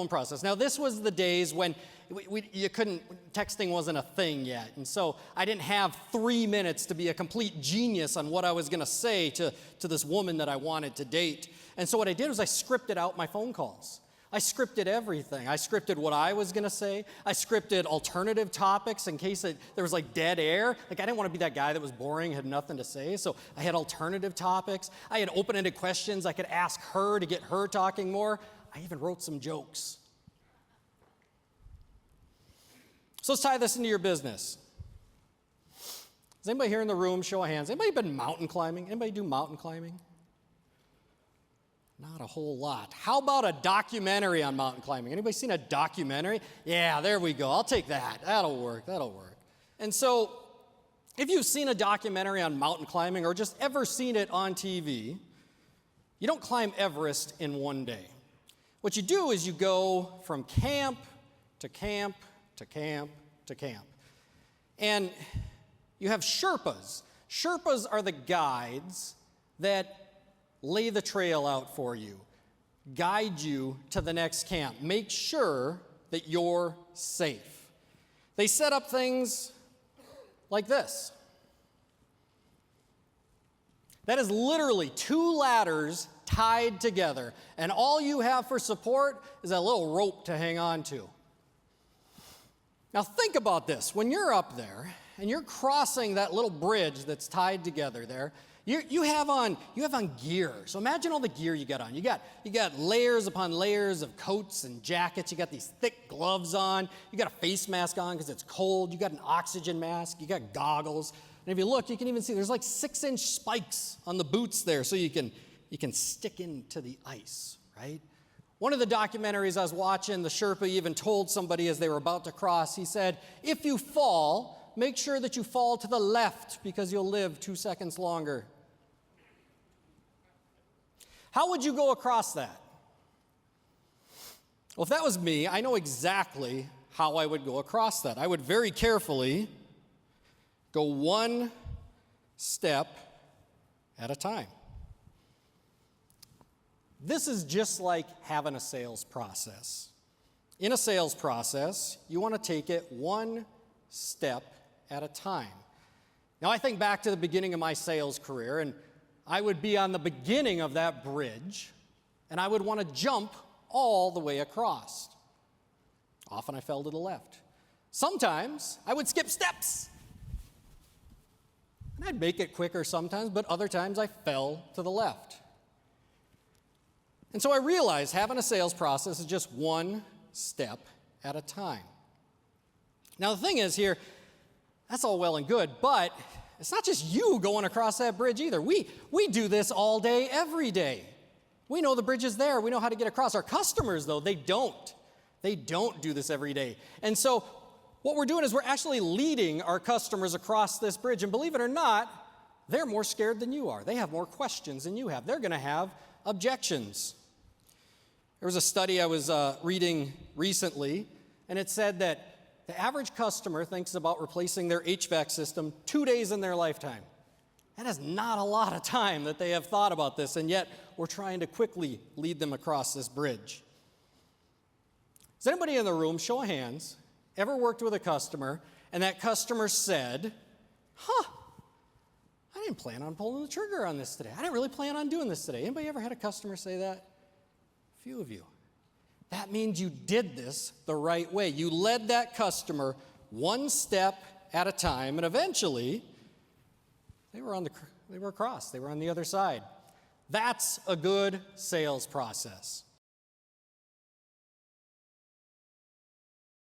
process. Now, this was the days when texting wasn't a thing yet. And so I didn't have 3 minutes to be a complete genius on what I was going to say to this woman that I wanted to date. And so what I did was I scripted out my phone calls. I scripted everything. I scripted what I was going to say. I scripted alternative topics in case there was like dead air. Like I didn't want to be that guy that was boring, had nothing to say. So I had alternative topics. I had open-ended questions I could ask her to get her talking more. I even wrote some jokes. So let's tie this into your business. Is anybody here in the room, show of hands, anybody been mountain climbing? Anybody do mountain climbing? Not a whole lot. How about a documentary on mountain climbing? Anybody seen a documentary? Yeah, there we go. I'll take that. That'll work. And so if you've seen a documentary on mountain climbing or just ever seen it on TV, you don't climb Everest in one day. What you do is you go from camp to camp to camp to camp. And you have Sherpas. Sherpas are the guides that lay the trail out for you, guide you to the next camp, make sure that you're safe. They set up things like this. That is literally 2 ladders tied together, and all you have for support is a little rope to hang on to. Now think about this. When you're up there and you're crossing that little bridge that's tied together there, you have on gear. So imagine all the gear you got on. You got layers upon layers of coats and jackets. You got these thick gloves on. You got a face mask on because it's cold. You got an oxygen mask. You got goggles. And if you look, you can even see there's like 6-inch spikes on the boots there so you can stick into the ice, right? One of the documentaries I was watching, the Sherpa even told somebody as they were about to cross, he said, if you fall, make sure that you fall to the left because you'll live 2 seconds longer. How would you go across that? Well, if that was me, I know exactly how I would go across that. I would very carefully go 1 step at a time. This is just like having a sales process. In a sales process, you want to take it 1 step at a time. Now, I think back to the beginning of my sales career, and I would be on the beginning of that bridge, and I would want to jump all the way across. Often I fell to the left. Sometimes I would skip steps. And I'd make it quicker sometimes, but other times I fell to the left. And so I realized having a sales process is just 1 step at a time. Now the thing is here, that's all well and good, but it's not just you going across that bridge either. We do this all day, every day. We know the bridge is there. We know how to get across. Our customers, though, they don't. They don't do this every day. And so what we're doing is we're actually leading our customers across this bridge. And believe it or not, they're more scared than you are. They have more questions than you have. They're going to have objections. There was a study I was reading recently, and it said that the average customer thinks about replacing their HVAC system 2 days in their lifetime. That is not a lot of time that they have thought about this, and yet we're trying to quickly lead them across this bridge. Does anybody in the room, show of hands, ever worked with a customer, and that customer said, I didn't plan on pulling the trigger on this today. I didn't really plan on doing this today. Anybody ever had a customer say that? A few of you. That means you did this the right way. You led that customer 1 step at a time, and eventually they were across. They were on the other side. That's a good sales process.